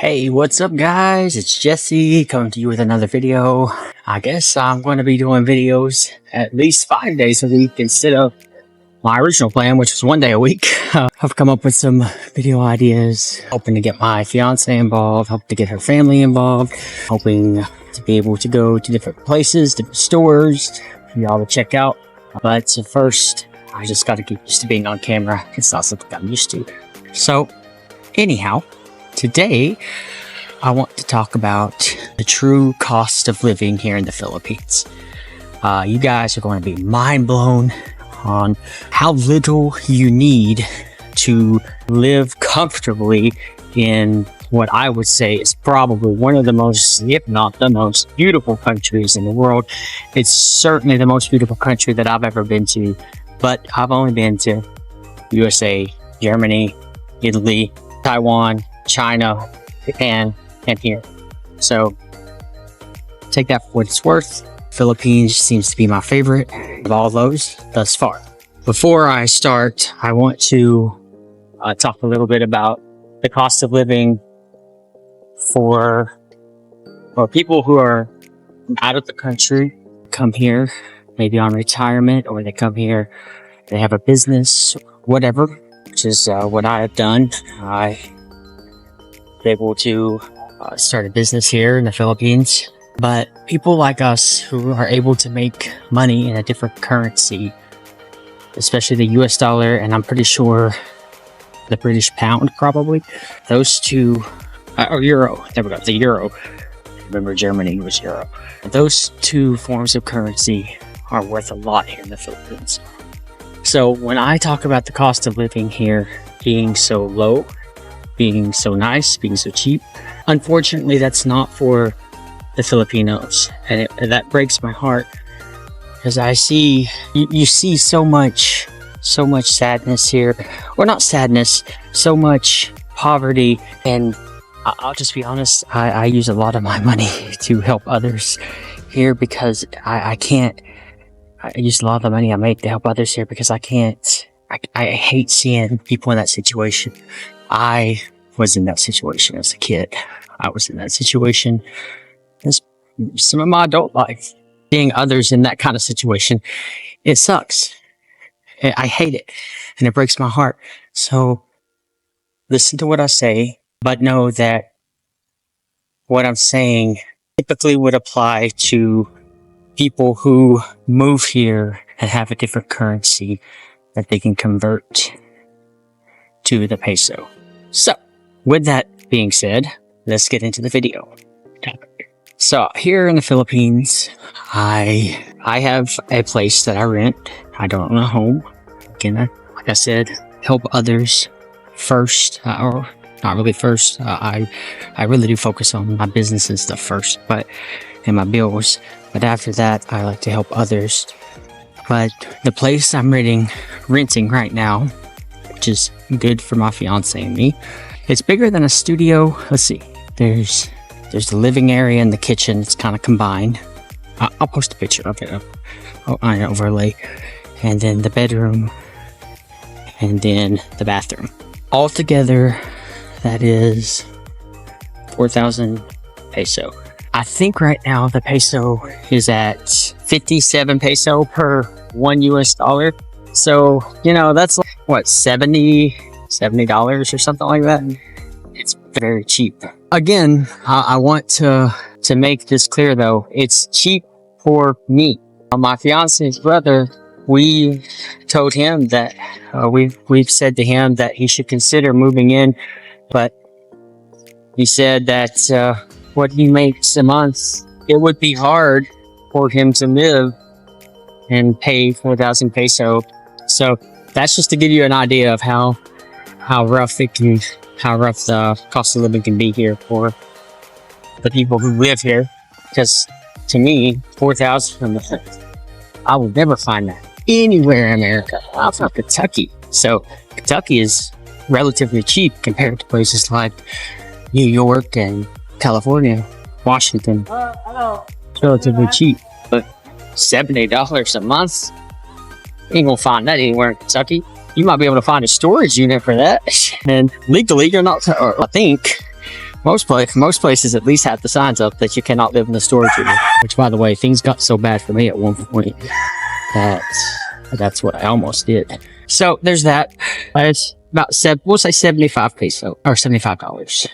Hey, what's up guys? It's Jesse coming to you with another video. I guess I'm going to be doing videos at least 5 days a week instead of my original plan, which was 1 day a week. I've come up with some video ideas, hoping to get my fiance involved, hoping to get her family involved, hoping to be able to go to different places, different stores for y'all to check out. But first, I just got to get used to being on camera. It's not something I'm used to. So, anyhow, today, I want to talk about the true cost of living here in the Philippines. You guys are going to be mind blown on how little you need to live comfortably in what I would say is probably one of the most, if not the most beautiful countries in the world. It's certainly the most beautiful country that I've ever been to, but I've only been to USA, Germany, Italy, Taiwan, China, Japan, and here. So take that for what it's worth. Philippines seems to be my favorite of all those thus far. Before I start, I want to talk a little bit about the cost of living for people who are out of the country, come here maybe on retirement, or they come here, they have a business, whatever, which is what I have done. I was able to start a business here in the Philippines. But people like us who are able to make money in a different currency, especially the US dollar, and I'm pretty sure the British pound, probably, those two, or euro, there we go, the euro. Remember, Germany was euro. Those two forms of currency are worth a lot here in the Philippines. So when I talk about the cost of living here being so low, being so nice, being so cheap, unfortunately, that's not for the Filipinos, and that breaks my heart, because I see you see so much sadness here, or not sadness, so much poverty. And I'll just be honest, I use a lot of my money to help others here, because I use a lot of the money I make to help others here, because I hate seeing people in that situation. I was in that situation as a kid. I was in that situation as some of my adult life. Seeing others in that kind of situation, it sucks. I hate it, and it breaks my heart. So listen to what I say, but know that what I'm saying typically would apply to people who move here and have a different currency that they can convert to the peso. So, with that being said, let's get into the video topic. So, here in the Philippines, I have a place that I rent. I don't own a home. Again, like I said, help others first, or not really first. I really do focus on my business and stuff first, and my bills. But after that, I like to help others. But the place I'm renting right now, which is good for my fiance and me, it's bigger than a studio. Let's see. There's the living area and the kitchen. It's kind of combined. I'll post a picture of it on an overlay. And then the bedroom. And then the bathroom. Altogether, that is 4,000 peso. I think right now the peso is at 57 peso per $1 US. So, that's like, what, $70 or something like that? It's very cheap. Again, I want to make this clear though. It's cheap for me. My fiance's brother, we told him that we've said to him that he should consider moving in, but he said that what he makes a month, it would be hard for him to live and pay 4,000 peso. So that's just to give you an idea of how rough the cost of living can be here for the people who live here. Because to me, 4,000, I would never find that anywhere in America. I'm from Kentucky, so Kentucky is relatively cheap compared to places like New York and California, Washington. It's relatively cheap, but $70 a month, you ain't gonna find that anywhere in Kentucky. You might be able to find a storage unit for that, and legally you're not, or I think Most places at least have the signs up that you cannot live in the storage unit. Which, by the way, things got so bad for me at one point that that's what I almost did. So there's that. It's about we'll say 75 peso or $75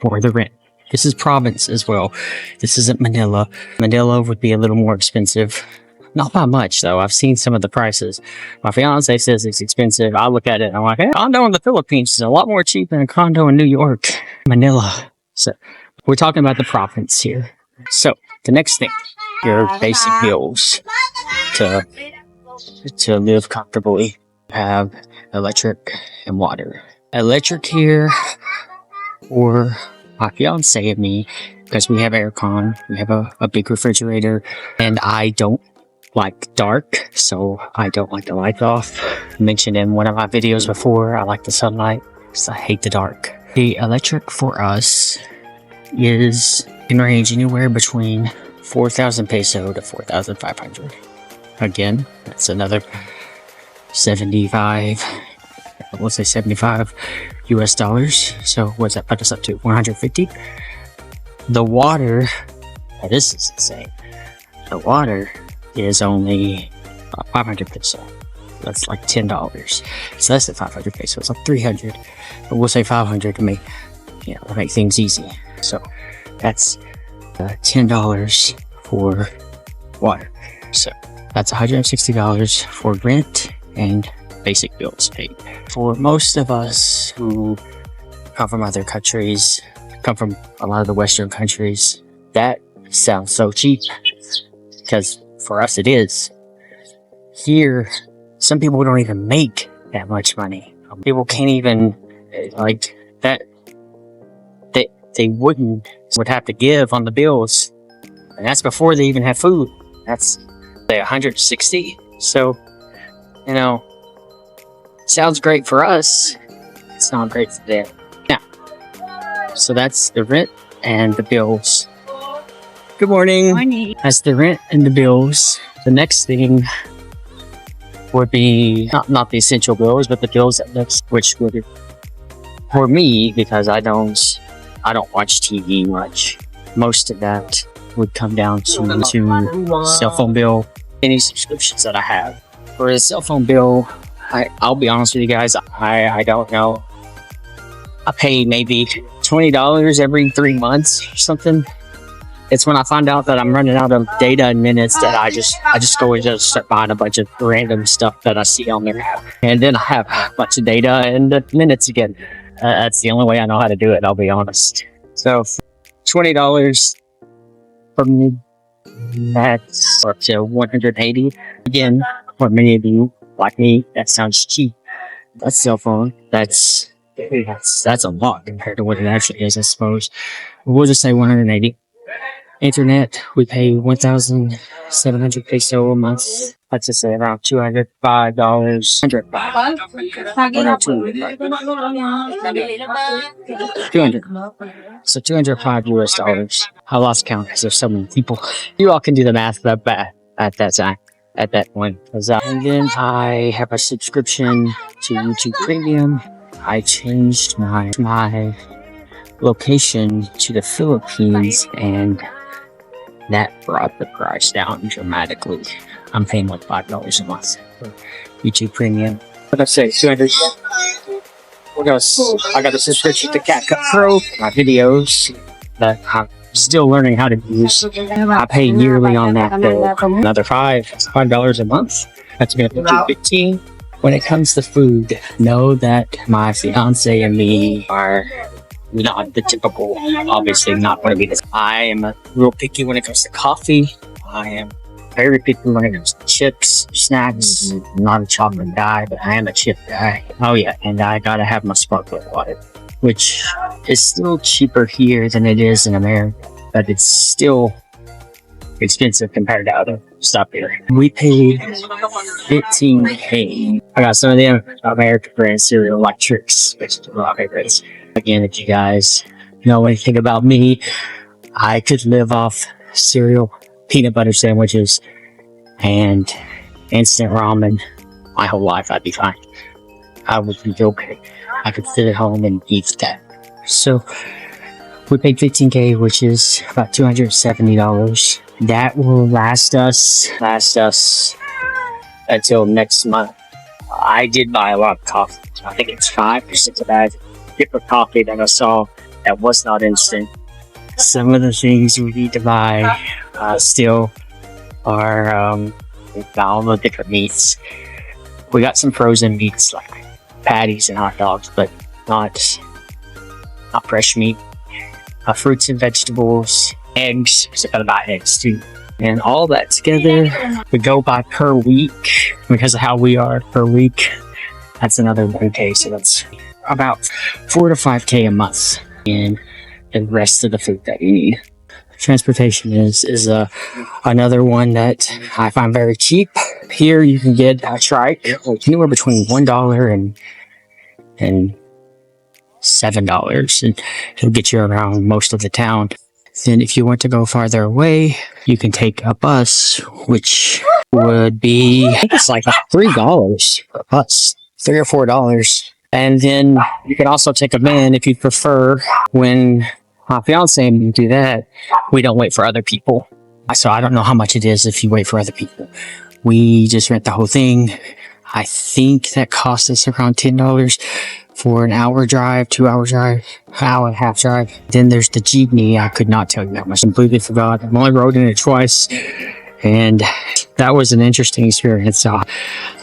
for the rent. This is province as well. This isn't Manila. Manila would be a little more expensive. Not by much, though. I've seen some of the prices. My fiance says it's expensive. I look at it and I'm like, hey, a condo in the Philippines is a lot more cheap than a condo in New York, Manila. So we're talking about the province here. So the next thing, your basic bills to live comfortably. Have electric and water. Electric here for my fiance and me, because we have aircon, we have a big refrigerator, and I don't like dark, so I don't like the lights off. I mentioned in one of my videos before, I like the sunlight, because I hate the dark. The electric for us can range anywhere between 4,000 peso to 4,500. Again, that's another 75 US dollars. So what's that put us up to? 150. The water, this is insane. The water is only 500 peso. That's like $10. It's less than 500 peso. It's like 300. But we'll say 500 to make things easy. So that's $10 for water. So that's $160 for rent and basic bills paid. For most of us who come from other countries, come from a lot of the Western countries, that sounds so cheap, because for us it is. Here, some people don't even make that much money. People can't even, like, that, they would have to give on the bills, and that's before they even have food. That's, say, 160. So, sounds great for us. It's not great for them. Now, so that's the rent and the bills. Good morning. Morning. That's the rent and the bills. The next thing would be not the essential bills, but the bills which would, for me, because I don't watch TV much. Most of that would come down to cell phone bill, any subscriptions that I have. For a cell phone bill, I'll be honest with you guys, I don't know. I pay maybe $20 every 3 months or something. It's when I find out that I'm running out of data and minutes that I just go and just start buying a bunch of random stuff that I see on their app. And then I have a bunch of data and minutes again. That's the only way I know how to do it, I'll be honest. So $20 from me, that's up to 180. Again, for many of you, like me, that sounds cheap. That's cell phone. That's a lot compared to what it actually is, I suppose. We'll just say 180. Internet, we pay 1,700 peso a month. Let's just say around $205. $200. So $205 US dollars. I lost count because there's so many people. You all can do the math at that time. At that point. And then I have a subscription to YouTube Premium. I changed my location to the Philippines, and that brought the price down dramatically. I'm paying like $5 a month for YouTube Premium. What did I say? 200. I got a subscription to CapCut Pro. My videos that I'm still learning how to use. I pay yearly on that bill. Another $5 a month. That's gonna put you 15. When it comes to food, know that my fiance and me are not the typical, obviously not going to be this. I am real picky when it comes to coffee. I am very picky when it comes to chips, snacks. I'm not a chocolate guy, but I am a chip guy. Oh yeah, and I gotta have my sparkling water, which is still cheaper here than it is in America, but it's still expensive compared to other stuff here. We paid $15K. I got some of them American brand cereal like Trix, which is one of my favorites. Again, if you guys know anything about me, I could live off cereal, peanut butter sandwiches, and instant ramen my whole life. I'd be fine. I would be okay. I could sit at home and eat that. So We paid $15K, which is about $270. That will last us until next month. I did buy a lot of coffee. I think it's 5% of that different coffee that I saw that was not instant. Some of the things we need to buy still are all the different meats. We got some frozen meats like patties and hot dogs, but not fresh meat. Fruits and vegetables, eggs. So I gotta buy eggs too. And all that together, we go by per week because of how we are per week. That's another 1K, so that's about 4 to 5K a month in the rest of the food that you need. Transportation is another one that I find very cheap. Here you can get a trike anywhere between $1 and $7, and it'll get you around most of the town. Then if you want to go farther away, you can take a bus, which would be, I think it's like $3 per bus, $3 or $4. And then you can also take a van if you prefer. When my fiance and me do that, we don't wait for other people. So I don't know how much it is if you wait for other people. We just rent the whole thing. I think that cost us around $10 for an hour drive, 2-hour drive, hour and a half drive. Then there's the jeepney. I could not tell you that much. I completely forgot. I've only rode in it twice, and that was an interesting experience. So I'll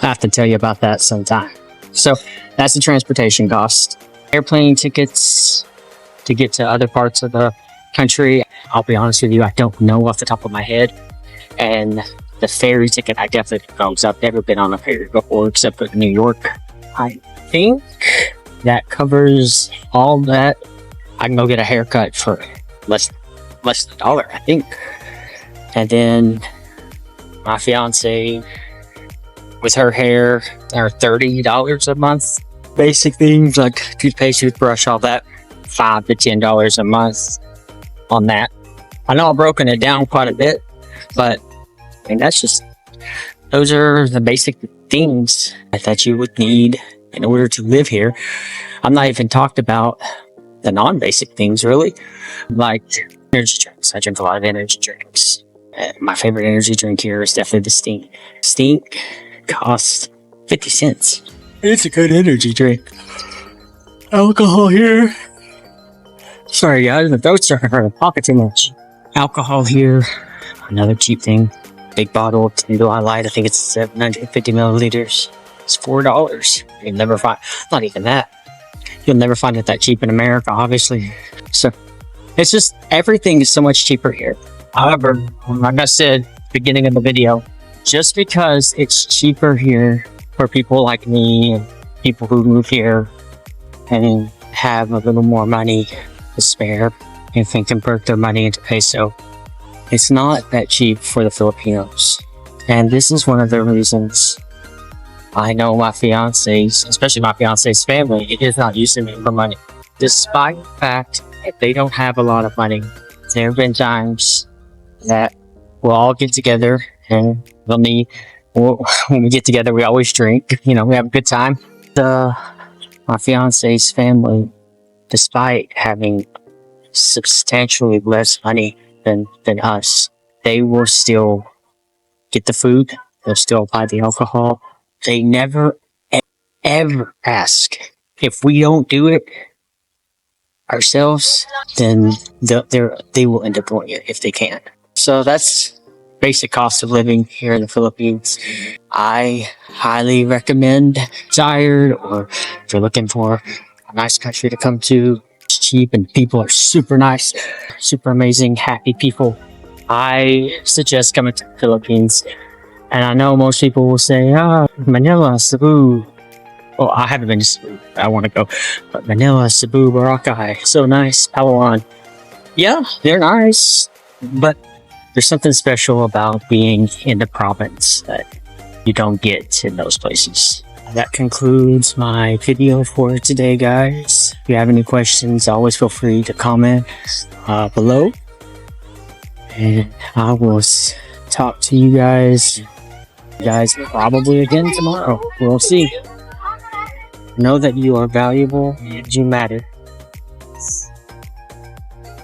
have to tell you about that sometime. So that's the transportation cost. Airplane tickets to get to other parts of the country, I'll be honest with you, I don't know off the top of my head. And the ferry ticket, I definitely don't know. I've never been on a ferry before except for New York. I think that covers all that. I can go get a haircut for less than $1, I think. And then my fiance, with her hair, are $30 a month. Basic things like toothpaste, toothbrush, all that, $5 to $10 a month on that. I know I've broken it down quite a bit, but I mean, those are the basic things that you would need in order to live here. I'm not even talked about the non-basic things, really, like energy drinks. I drink a lot of energy drinks. My favorite energy drink here is definitely the Stink. Stink costs 50 cents. It's a good energy drink. Alcohol here. Sorry guys, my throat's starting to hurt. I'm talking too much. Alcohol here, another cheap thing. Big bottle of Tendai Light. I think it's 750 milliliters. It's $4. You'll never find, not even that. You'll never find it that cheap in America, obviously. So it's just, everything is so much cheaper here. However, like I said at the beginning of the video, just because it's cheaper here for people like me and people who move here and have a little more money to spare and can convert their money into peso, it's not that cheap for the Filipinos. And this is one of the reasons I know my fiance's, especially my fiance's family, is not using me for money. Despite the fact that they don't have a lot of money, there have been times that we'll all get together and when we get together, we always drink. You know, we have a good time. My fiance's family, despite having substantially less money than us, they will still get the food. They'll still buy the alcohol. They never ever ask. If we don't do it ourselves, then they will end up doing it if they can. So that's basic cost of living here in the Philippines. I highly recommend Desired, or if you're looking for a nice country to come to. It's cheap and people are super nice, super amazing, happy people. I suggest coming to the Philippines. And I know most people will say, Manila, Cebu. Well, I haven't been to Cebu. I want to go. But Manila, Cebu, Boracay, so nice. Palawan. Yeah, they're nice. But there's something special about being in the province that you don't get in those places. That concludes my video for today, guys. If you have any questions, always feel free to comment below. And I will talk to you guys probably again tomorrow. We'll see. Know that you are valuable and you matter.